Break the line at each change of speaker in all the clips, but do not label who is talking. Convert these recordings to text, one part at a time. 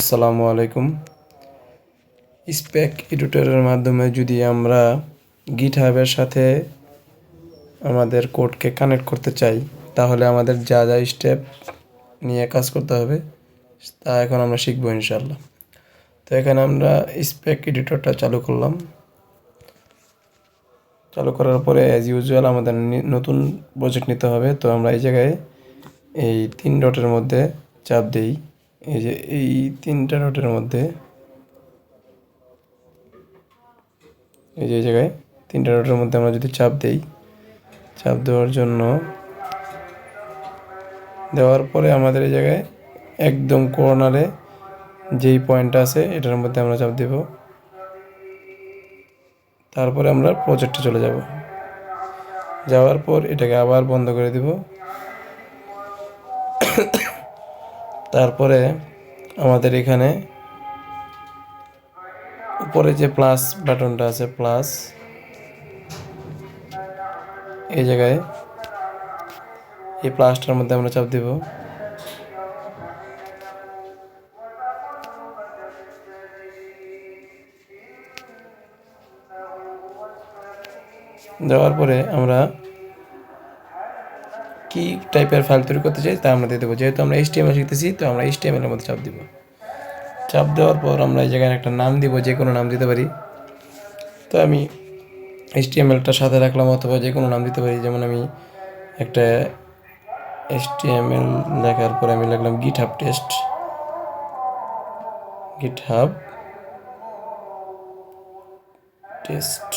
আসসালামু আলাইকুম। স্পেক এডিটরের মাধ্যমে যদি আমরা গিটহাবের সাথে আমাদের কোডকে কানেক্ট করতে চাই, তাহলে আমাদের যা যা স্টেপ নিয়ে কাজ করতে হবে তা এখন আমরা শিখবো ইনশাল্লাহ। তো এখানে আমরা স্পেক এডিটরটা চালু করলাম। চালু করার পরে অ্যাজ ইউজুয়াল আমাদের নতুন প্রজেক্ট নিতে হবে। তো আমরা এই জায়গায় এই 3 ডটের মধ্যে চাপ দিই। এই যে এই 3টা ডটের মধ্যে এই জায়গায় 3টা ডটের মধ্যে আমরা যদি চাপ দেই, চাপ দেওয়ার জন্য দেওয়ার পরে আমাদের এই জায়গায় একদম কর্নারে যেই পয়েন্টটা আছে এটার মধ্যে আমরা চাপ দেব। তারপরে আমরা প্রজেক্টে চলে যাব। যাওয়ার পর এটাকে আবার বন্ধ করে দিব। তারপরে আমাদের এখানে উপরে যে প্লাস বাটনটা আছে, প্লাস এই জায়গায় এই প্লাসটার মধ্যে আমরা চাপ দেব। দেওয়ার পরে আমরা কি টাইপের ফাইল তৈরি করতে চাই তা আমরা দিয়ে দেবো। যেহেতু আমরা HTML শিখতেছি, তো আমরা HTML এর মধ্যে চাপ দিব। চাপ দেওয়ার পর আমরা এই জায়গায় একটা নাম দিব, যে কোনো নাম দিতে পারি। তো আমি HTMLটা সাথে রাখলাম, অথবা যে কোনো নাম দিতে পারি। যেমন আমি একটা HTML লেখার পরে আমি লিখলাম গিটহাব টেস্ট, গিটহাব টেস্ট।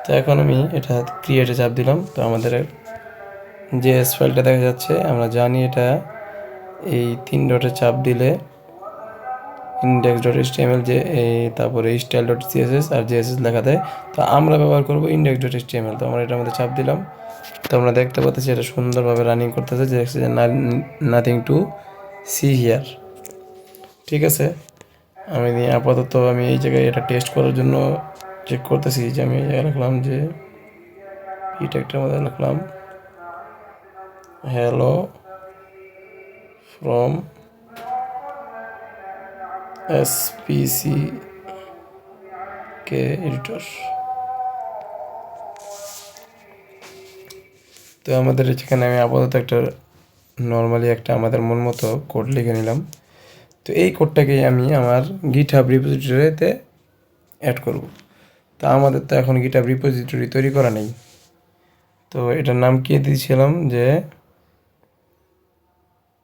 তো এখন আমি এটা ক্রিয়েটে চাপ দিলাম। তো আমাদের জেএস ফাইলটা দেখা যাচ্ছে। আমরা জানি এটা এই 3 ডটে চাপ দিলে index.html, যে তারপরে style.css আর jss লেখা দেয়। তো আমরা ব্যবহার করব index.html। তো আমরা এটার মধ্যে চাপ দিলাম। তো আমরা দেখতে পাচ্ছি এটা সুন্দরভাবে রানিং করতেছে, যে নাথিং টু সি হিয়ার। ঠিক আছে, আমি আপাতত আমি এই জায়গায় এটা টেস্ট করার জন্য চেক করতেছি। যে আমি এই জায়গায় লিখলাম, যে এই ট্যাগটার মধ্যে লিখলাম হ্যালো ফ্রম SPCK এডিটর। তো আমাদের এখানে আমি আপাতত একটা নর্মালি একটা আমাদের মন মতো কোড লিখে নিলাম। তো এই কোডটাকে আমি আমার গিটহাব রিপোজিটরিতে অ্যাড করব। তো আমাদের তো এখন গিটহাব রিপোজিটরি তৈরি করা নেই। তো এটার নাম কি দিয়েছিলাম, যে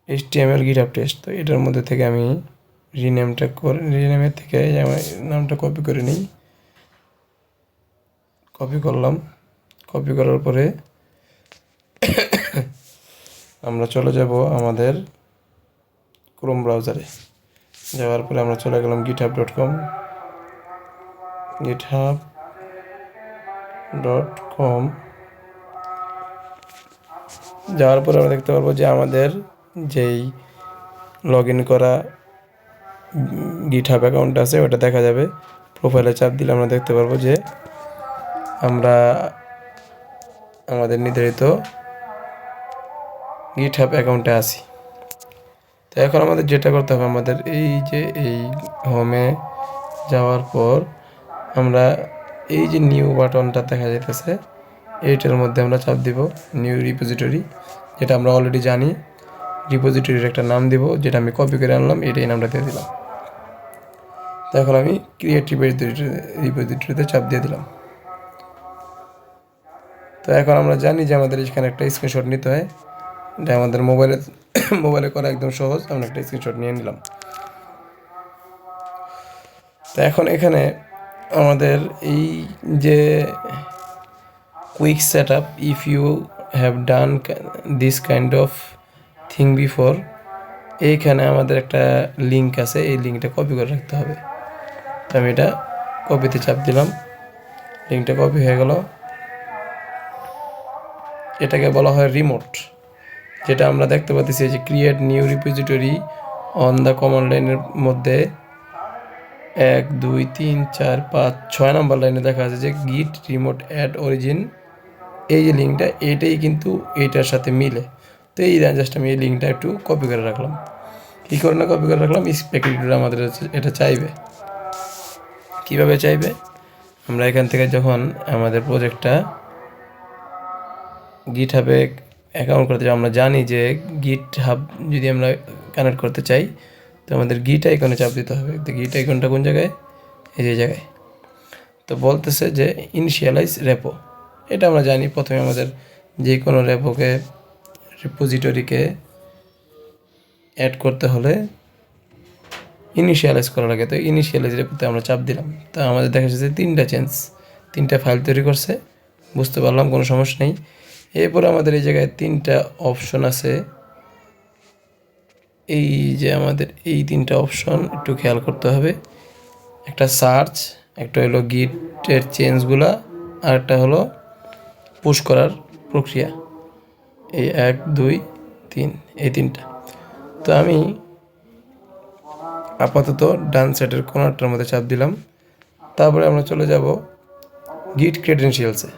HTML গিটহাব টেস্ট। তো এটার মধ্যে থেকে আমি রিনেমের থেকে আমার নামটা কপি করে নিই। কপি করলাম। কপি করার পরে আমরা চলে যাব আমাদের ক্রোম ব্রাউজারে। যাওয়ার পরে আমরা চলে গেলাম github.com। যাওয়ার পরে আমরা দেখতে পারবো যে আমাদের যেই লগ ইন করা গিটহাব অ্যাকাউন্ট আছে ওটা দেখা যাবে। প্রোফাইলে চাপ দিলে আমরা দেখতে পারবো যে আমরা আমাদের নির্ধারিত গিটহাব অ্যাকাউন্টে আছি। তো এখন আমাদের যেটা করতে হবে, আমাদের এই যে এই হোমে যাওয়ার পর আমরা এই যে নিউ বাটনটা দেখা যাইতেছে, এইটার মধ্যে আমরা চাপ দিব, নিউ রিপোজিটরি, যেটা আমরা অলরেডি জানি। রিপোজিটরির একটা নাম দিব, যেটা আমি কপি করে আনলাম, এটাই নামটা দিয়ে দিলাম। তো এখন আমি ক্রিয়েট রিপোজিটরিতে চাপ দিয়ে দিলাম। তো এখন আমরা জানি যে আমাদের এখানে একটা স্ক্রিনশট নিতে হয়। এটা আমাদের মোবাইলে করা একদম সহজ। আমরা একটা স্ক্রিনশট নিয়ে নিলাম। তো এখন এখানে আমাদের এই যে quick set up, if you have done this kind of thing before, এইখানে আমাদের একটা লিঙ্ক আছে, এই লিঙ্কটা কপি করে রাখতে হবে। তো আমি এটা কপিতে চাপ দিলাম, লিঙ্কটা কপি হয়ে গেল। এটাকে বলা হয় রিমোট, যেটা আমরা দেখতে পাচ্ছি যে create new repository on the command লাইনের মধ্যে 1 2 3 4 5 6 নম্বর লাইনে দেখা আছে যে গিট রিমোট অ্যাড অরিজিন এই যে লিঙ্কটা এইটাই কিন্তু এইটার সাথে মিলে। তো এই জাস্ট আমি এই লিঙ্কটা একটু কপি করে রাখলাম। কী করে না কপি করে রাখলাম, স্পেক এডিটর আমাদের এটা চাইবে। কিভাবে চাইবে, আমরা এখান থেকে যখন আমাদের প্রজেক্টটা গিট হাবে অ্যাকাউন্ট করতে চাই, আমরা জানি যে গিট হাব যদি আমরা কানেক্ট করতে চাই তো আমাদের গিট আইকনে চাপ দিতে হবে। তো গিট আইকনটা কোন জায়গায়, এই যে জায়গায়। তো বলতেছে যে ইনিশিয়ালাইজ রেপো, এটা আমরা জানি প্রথমে আমাদের যে কোনো রেপোকে রিপোজিটরিকে অ্যাড করতে হলে ইনিশিয়ালাইজ করা লাগে। তো ইনিশিয়ালাইজ রেপোতে আমরা চাপ দিলাম। তো আমাদের দেখা যাচ্ছে 3টা ফাইল তৈরি করছে, বুঝতে পারলাম, কোনো সমস্যা নেই। এরপরে আমাদের এই জায়গায় 3টা অপশন আছে। এই যে আমাদের এই 3টা অপশন একটু খেয়াল করতে হবে। একটা সার্চ, একটা হলো গিটের চেঞ্জগুলা, আর একটা হলো পুশ করার প্রক্রিয়া। এই 1 2 3, এই 3টা। তো আমি আপাতত ডান সাইডের কর্নারটার মধ্যে চাপ দিলাম। তারপরে আমরা চলে যাব গিট ক্রেডেনশিয়ালসে।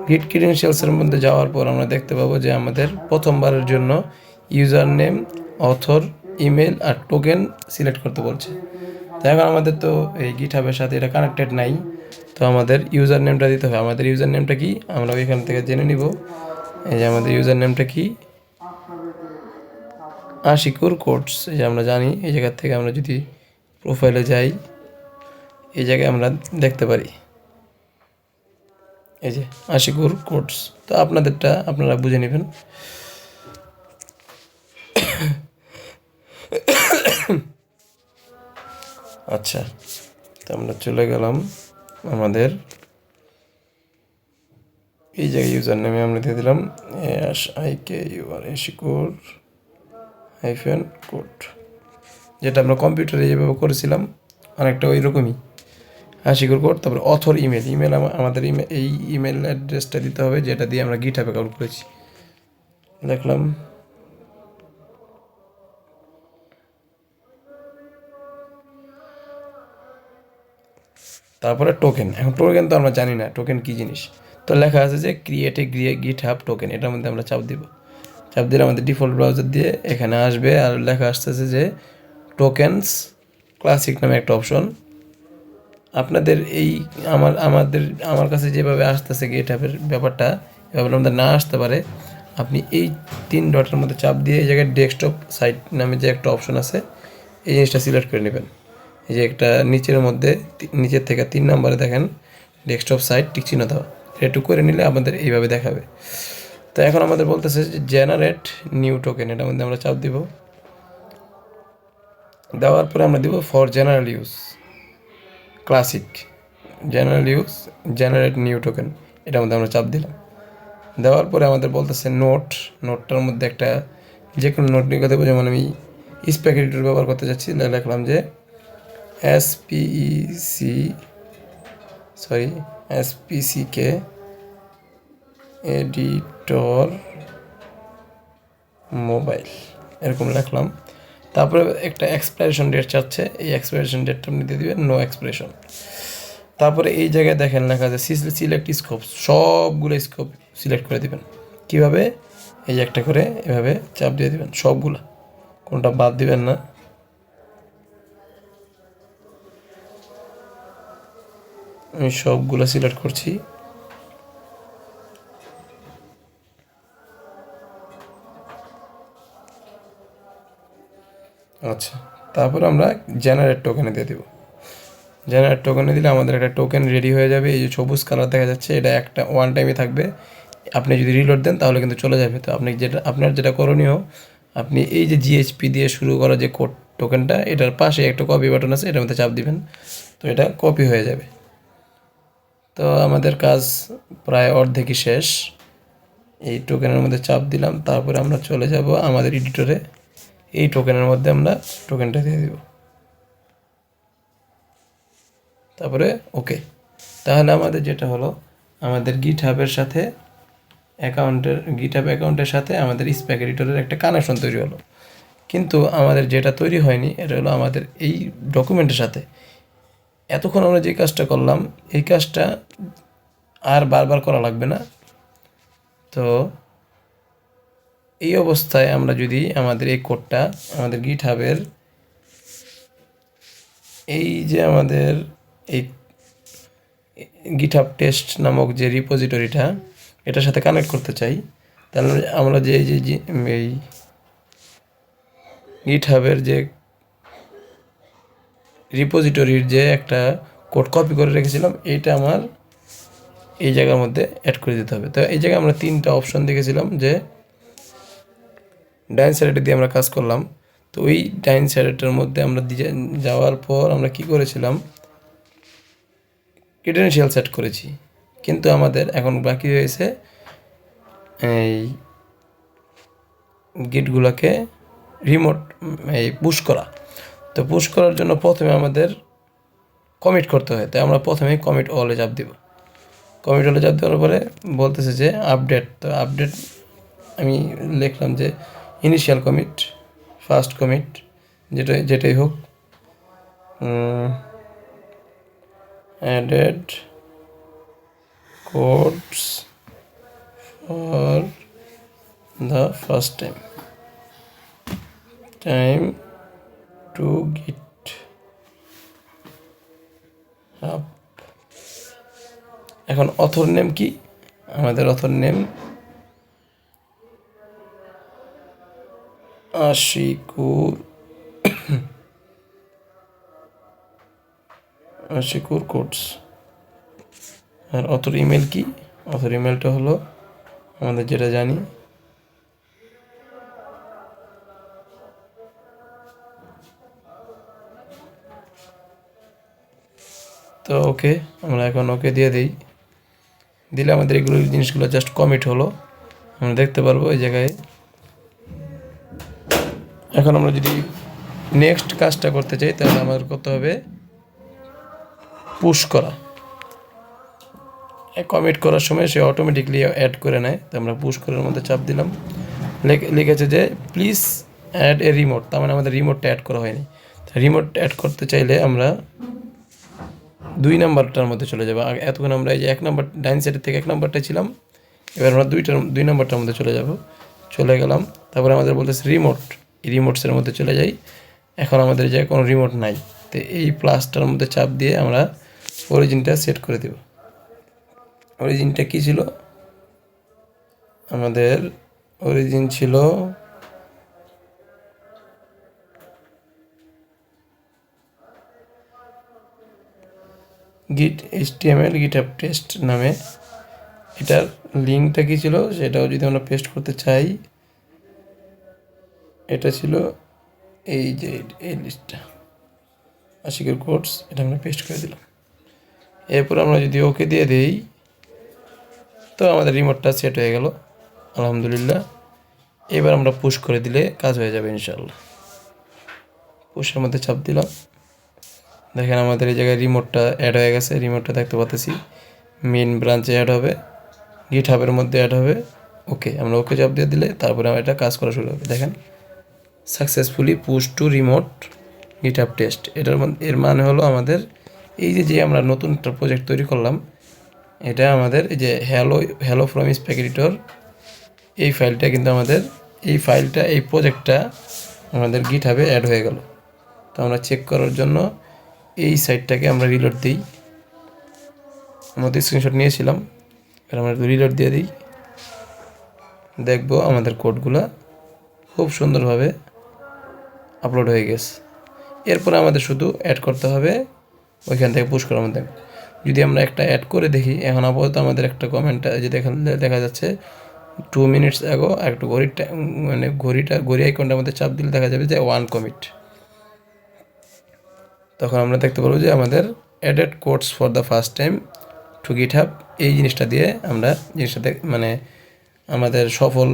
গিট ক্রেডেনশিয়ালসের মধ্যে যাওয়ার পর আমরা দেখতে পাবো যে আমাদের প্রথমবারের জন্য ইউজার নেম, অথর, ইমেল আর টোকেন সিলেক্ট করতে বলছে। তো এখন আমাদের তো এই গিট হাবের সাথে এটা কানেক্টেড নাই, তো আমাদের ইউজার নেমটা দিতে হবে। আমাদের ইউজার নেমটা কি আমরা ওইখান থেকে জেনে নিব। এই যে আমাদের ইউজার নেমটা কি, আশিকুর কোডস। এই যে আমরা জানি, এই জায়গা থেকে আমরা যদি প্রোফাইলে যাই, এই জায়গায় আমরা দেখতে পারি এই যে আশিকুর কোডস। তো আপনাদেরটা আপনারা বুঝে নেবেন। আচ্ছা, তো আমরা চলে গেলাম আমাদের এই জায়গায় ইউজার নেমে আমরা দিয়ে দিলাম আশিকুর কোড, যেটা আমরা কম্পিউটারে যেভাবে করেছিলাম অনেকটা ওই রকমই আশিকুর কোড। তারপরে অথর ইমেল আমাদের এই ইমেল অ্যাড্রেসটা দিতে হবে যেটা দিয়ে আমরা গিটহাব অ্যাকাউন্ট করেছি। দেখলাম, তারপরে টোকেন। এখন টোকেন তো আমরা জানি না টোকেন কী জিনিস, তো লেখা আছে যে ক্রিয়েট এ গিটহাব টোকেন, এটার মধ্যে আমরা চাপ দিব। চাপ দিলে আমাদের ডিফল্ট ব্রাউজার দিয়ে এখানে আসবে, আর লেখা আসতেছে যে টোকেনস ক্লাসিক নামে একটা অপশন। আপনাদের এই আমার কাছে যেভাবে আসতেছে গিটহাবের ব্যাপারটা, এভাবে আমাদের না আসতে পারে। আপনি এই 3 ডটের মধ্যে চাপ দিয়ে এই জায়গায় ডেস্কটপ সাইট নামে যে একটা অপশন আছে, এই জিনিসটা সিলেক্ট করে নেবেন। এই যে একটা নিচের মধ্যে নিচের থেকে 3 নম্বরে দেখেন ডেস্কটপ সাইট টিক চিহ্ন দেওয়া, একটু করে নিলে আমাদের এইভাবে দেখাবে। তো এখন আমাদের বলতেছে যে জেনারেট নিউ টোকেন, এটার মধ্যে আমরা চাপ দিব। দেওয়ার পরে আমরা দিব for general use classic, generate new token, এটার মধ্যে আমরা চাপ দিলাম। দেওয়ার পরে আমাদের বলতেছে নোটটার মধ্যে একটা যে কোনো নোট লিখে দেবো। যেমন আমি স্পেক এডিটর ব্যবহার করতে যাচ্ছি, লিখলাম যে এসপিসিকে এডিটর মোবাইল, এরকম লিখলাম। তারপরে একটা এক্সপায়ারেশন ডেট চাচ্ছে, এই এক্সপায়ারেশন ডেটটা আপনি দিয়ে দেবেন নো এক্সপায়ারেশন। তারপরে এই জায়গায় দেখেন লেখা আছে সিলেক্ট স্কোপ, সবগুলো স্কোপ সিলেক্ট করে দেবেন। কিভাবে, এই যে একটা করে এভাবে চাপ দিয়ে দেবেন সবগুলো, কোনটা বাদ দিবেন না। আমি সবগুলো সিলেক্ট করছি। আচ্ছা, তারপর আমরা জেনারেট টোকেনে দিয়ে দেবো। জেনারেট টোকেনে দিলে আমাদের একটা টোকেন রেডি হয়ে যাবে। এই যে সবুজ কালার দেখা যাচ্ছে, এটা একটা ওয়ান টাইমে থাকবে। আপনি যদি রিলোড দেন তাহলে কিন্তু চলে যাবে। তো আপনার যেটা করণীয়, আপনি এই যে জিএইচপি দিয়ে শুরু করা যে কোড টোকেনটা, এটার পাশে একটা কপি বাটন আছে, এটার মধ্যে চাপ দিবেন, তো এটা কপি হয়ে যাবে। তো আমাদের কাজ প্রায় অর্ধেকই শেষ। এই টোকেনের মধ্যে চাপ দিলাম, তারপরে আমরা চলে যাব আমাদের এডিটরে। এই টোকেনের মধ্যে আমরা টোকেনটা দিয়ে দিব, তারপরে ওকে। তাহলে আমাদের যেটা হলো, আমাদের গিটহাব অ্যাকাউন্টের সাথে আমাদের স্পেক এডিটরের একটা কানেকশন তৈরি হলো। কিন্তু আমাদের যেটা তৈরি হয়নি, এটা হলো আমাদের এই ডকুমেন্টের সাথে। এতক্ষণ আমরা যে কাজটা করলাম, এই কাজটা আর বারবার করা লাগবে না। তো এই অবস্থায় আমরা যদি আমাদের এই কোডটা আমাদের গিটহাবের এই যে আমাদের এই গিটহাব টেস্ট নামক যে রিপোজিটরিটা এটার সাথে কানেক্ট করতে চাই, তাহলে আমরা যে এই গিটহাবের যে রিপোজিটরির যে একটা কোড কপি করে রেখেছিলাম এইটা আমার এই জায়গার মধ্যে অ্যাড করে দিতে হবে। তো এই জায়গায় আমরা 3টা অপশন দেখেছিলাম যে ডাইন সাইডে দিয়ে আমরা কাজ করলাম। তো ওই ডাইন সাইডেটার মধ্যে আমরা যাওয়ার পর আমরা কি করেছিলাম, ক্রেডেনশিয়াল সেট করেছি, কিন্তু আমাদের এখন বাকি হয়েছে এই গিটগুলোকে রিমোট এই পুশ করা। তো পুশ করার জন্য প্রথমে আমাদের কমিট করতে হয়। তাই আমরা প্রথমে কমিট অলে চাপ দিব। কমিট অলে চাপ দেওয়ার পরে বলতেছে যে আপডেট। তো আপডেট আমি লিখলাম যে ইনিশিয়াল কমিট, ফার্স্ট কমিট, যেটাই হোক, added codes for the first time to গিট হাব। এখন অথর নেম কি? আমাদের অথর নেম আশিকুর কোডস। আর অথর ইমেল কি? অথর ইমেলটা হলো আমাদের যেটা জানি তো ওকে, আমরা এখন ওকে দিয়ে দিই। দিলে আমাদের এগুলো জিনিসগুলো জাস্ট কমিট হলো, আমরা দেখতে পারবো এই জায়গায়। এখন আমরা যদি নেক্সট কাজটা করতে চাই তাহলে আমাদের করতে হবে পুশ করা। কমিট করার সময় সে অটোমেটিকলি অ্যাড করে নেয়। তো আমরা পুশ করার মধ্যে চাপ দিলাম, লিখেছে যে প্লিজ অ্যাড এ রিমোট। তার মানে আমাদের রিমোটটা অ্যাড করা হয়নি। রিমোট অ্যাড করতে চাইলে আমরা 2 নাম্বারটার মধ্যে চলে যাবো। এতক্ষণ আমরা এই যে 1 নাম্বার ডাইন সাইডের থেকে 1 নাম্বারটা ছিলাম, এবার আমরা 2 নাম্বারটার মধ্যে চলে যাব। চলে গেলাম, তারপরে আমাদের বলতেছে রিমোট, এই রিমোটসের মধ্যে চলে যাই। এখন আমাদের যে কোনো রিমোট নাই, তো এই প্লাসটার মধ্যে চাপ দিয়ে আমরা অরিজিনটা সেট করে দেব। অরিজিনটা কী ছিল? আমাদের অরিজিন ছিল গিট HTML গিটহাব টেস্ট নামে। এটার লিঙ্কটা কী ছিল সেটাও যদি আমরা পেস্ট করতে চাই, এটা ছিল এই যে এই লিস্টটা আশিকের কোডস, এটা আমরা পেস্ট করে দিলাম। এরপর আমরা যদি ওকে দিয়ে দিই তো আমাদের রিমোটটা সেট হয়ে গেল আলহামদুলিল্লাহ। এবার আমরা পুশ করে দিলে কাজ হয়ে যাবে ইনশাআল্লাহ। পুশের মধ্যে চাপ দিলাম, দেখেন আমাদের এই জায়গায় রিমোটটা অ্যাড হয়ে গেছে। রিমোটটা দেখতে পাচ্ছি মেন ব্রাঞ্চে অ্যাড হবে, গিটহাবের মধ্যে অ্যাড হবে। ওকে, আমরা ওকে চাপ দিয়ে দিলে তারপরে এটা কাজ করা শুরু হবে। দেখেন successfully push to remote GitHub test. এর মানে হলো আমাদের এই যে আমরা নতুন একটা প্রজেক্ট তৈরি করলাম, এটা আমাদের এই যে হ্যালো ফ্রম স্প্যাগেটিটর, এই ফাইলটা কিন্তু আমাদের এই প্রজেক্টটা আমাদের গিটহাবে অ্যাড হয়ে গেল। তো আমরা চেক করার জন্য এই সাইটটাকে আমরা রিলোড দিই। আমরা স্ক্রিনশট নিয়েছিলাম, এবার আমরা রিলোড দিয়ে দিই। দেখবো আমাদের কোডগুলা খুব সুন্দরভাবে আপলোড হয়ে গেছে। এরপরে আমাদের শুধু অ্যাড করতে হবে ওইখান থেকে পুশ করার মধ্যে। যদি আমরা একটা অ্যাড করে দেখি, এখন আপাতত আমাদের একটা কমেন্ট যে দেখা যাচ্ছে 2 মিনিটস আগো, একটু ঘড়ি আইকনটার মধ্যে চাপ দিলে দেখা যাবে যে 1 কমিট। তখন আমরা দেখতে পারবো যে আমাদের added codes for the first time to GitHub, এই জিনিসটা দিয়ে আমরা মানে আমাদের সফল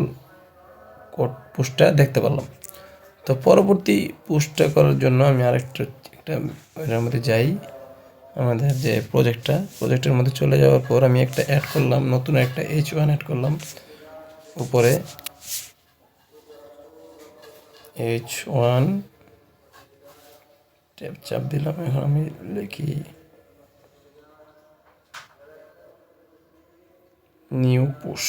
কোড পুশটা দেখতে পারলাম। তো পরবর্তী পুশটা করার জন্য আমি একটা এটার মধ্যে যাই, আমাদের যে প্রজেক্টের মধ্যে চলে যাওয়ার পর আমি একটা অ্যাড করলাম, নতুন একটা H1 অ্যাড করলাম। উপরে H1 চাপ দিলাম। এখন আমি লিখি নিউ পুশ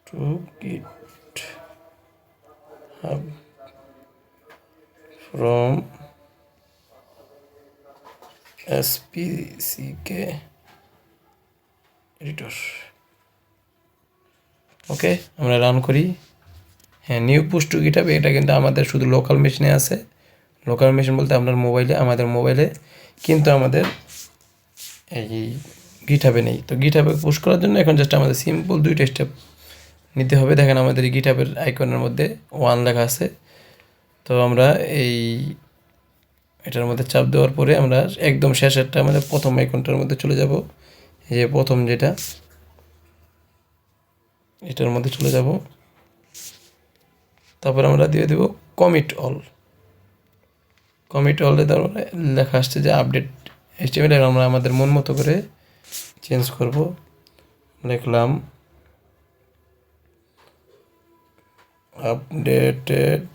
টু গিট হাব ফ্রম এসপিসিকে এডিটর। ওকে, আমরা রান করি। হ্যাঁ, নিউ পুশ টু গিটহাব, এটা কিন্তু আমাদের শুধু লোকাল মেশিনে আছে। লোকাল মেশিন বলতে আপনার মোবাইলে, আমাদের মোবাইলে কিন্তু আমাদের এই গিটহাবে নেই। তো গিটহাবে পুশ করার জন্য এখন জাস্ট আমাদের সিম্পল 2টা স্টেপ নিতে হবে। দেখেন আমাদের এই গিটহাবের আইকনের মধ্যে 1 লেখা আছে। তো আমরা এটার মধ্যে চাপ দেওয়ার পরে আমরা একদম শেষেরটা আমাদের প্রথম আইকনটার মধ্যে চলে যাব। এই যে প্রথম যেটা, এটার মধ্যে চলে যাব। তারপর আমরা দিয়ে দেব কমিট অল। কমিট অলে তারপরে লেখা আসছে যে আপডেট HTML, আমরা আমাদের মন মতো করে চেঞ্জ করব। লিখলাম আপডেটেড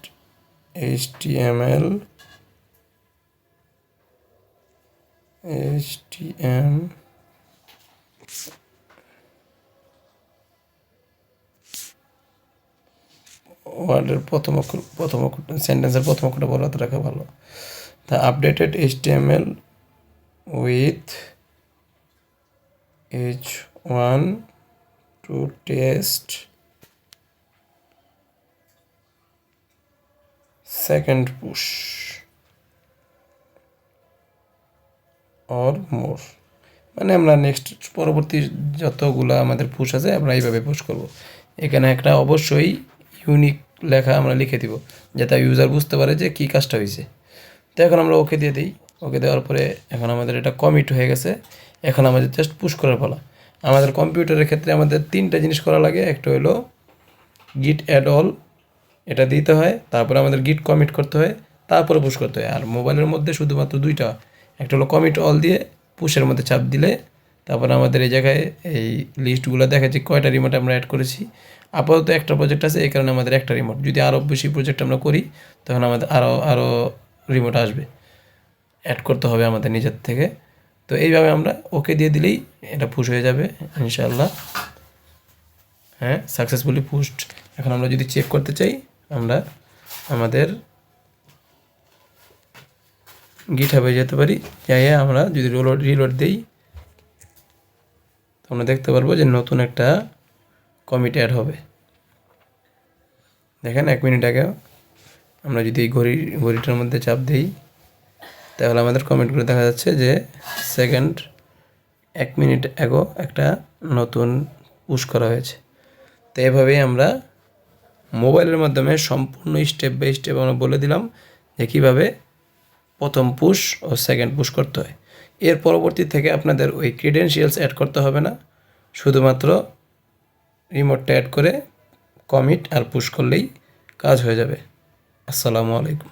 HTML ওয়ার্ডের প্রথম অক্ষর সেন্টেন্সের প্রথম অক্ষরটা বড় হাতে রাখা ভালো। The updated HTML with H1 to test second push or more, মানে আমরা নেক্সট পরবর্তী যতগুলো আমাদের পুশ আছে আমরা এইভাবে পুশ করব। এখানে একটা অবশ্যই ইউনিক লেখা আমরা লিখে দিব, যাতে ইউজার বুঝতে পারে যে কী কাজটা হয়েছে। তো এখন আমরা ওকে দিয়ে দিই। ওকে দেওয়ার পরে এখন আমাদের এটা কমিট হয়ে গেছে। এখন আমাদের জাস্ট পুশ করার পালা। আমাদের কম্পিউটারের ক্ষেত্রে আমাদের 3টা জিনিস করা লাগে। একটা হলো গিট অ্যাড অল, এটা দিতে হয়। তারপরে আমাদের গিট কমিট করতে হয়, তারপরে পুশ করতে হয়। আর মোবাইলের মধ্যে শুধুমাত্র 2টা, একটা হলো কমিট অল দিয়ে পুশের মধ্যে চাপ দিলে তারপরে আমাদের এই জায়গায় এই লিস্টগুলো দেখা যে কয়টা রিমোট আমরা অ্যাড করেছি। আপাতত একটা প্রজেক্ট আছে, এই কারণে আমাদের একটা রিমোট। যদি আরও বেশি প্রজেক্ট আমরা করি তখন আমাদের আরও রিমোট আসবে, অ্যাড করতে হবে আমাদের নিজের থেকে। তো এইভাবে আমরা ওকে দিয়ে দিলেই এটা পুশ হয়ে যাবে ইনশাআল্লাহ। হ্যাঁ, সাকসেসফুলি পুশড। এখন আমরা যদি চেক করতে চাই, আমরা আমাদের গিটহাবে যেতে পারি। যাইয়ে আমরা যদি রিলোড দিই, তো আমরা দেখতে পারবো যে নতুন একটা কমিট অ্যাড হবে। দেখেন 1 মিনিট আগে আমরা যদি এই ঘড়িটার মধ্যে চাপ দিই, তাহলে আমাদের কমেন্টগুলো দেখা যাচ্ছে যে 1 মিনিট আগে একটা নতুন পুশ করা হয়েছে। তো এভাবেই আমরা মোবাইলের মাধ্যমে সম্পূর্ণ স্টেপ বাই স্টেপ আমরা বলে দিলাম যে কীভাবে প্রথম পুশ ও সেকেন্ড পুশ করতে হয়। এর পরবর্তী থেকে আপনাদের ওই ক্রিডেন্সিয়ালস অ্যাড করতে হবে না, শুধুমাত্র রিমোটটা অ্যাড করে কমিট আর পুশ করলেই কাজ হয়ে যাবে। আসসালামু আলাইকুম।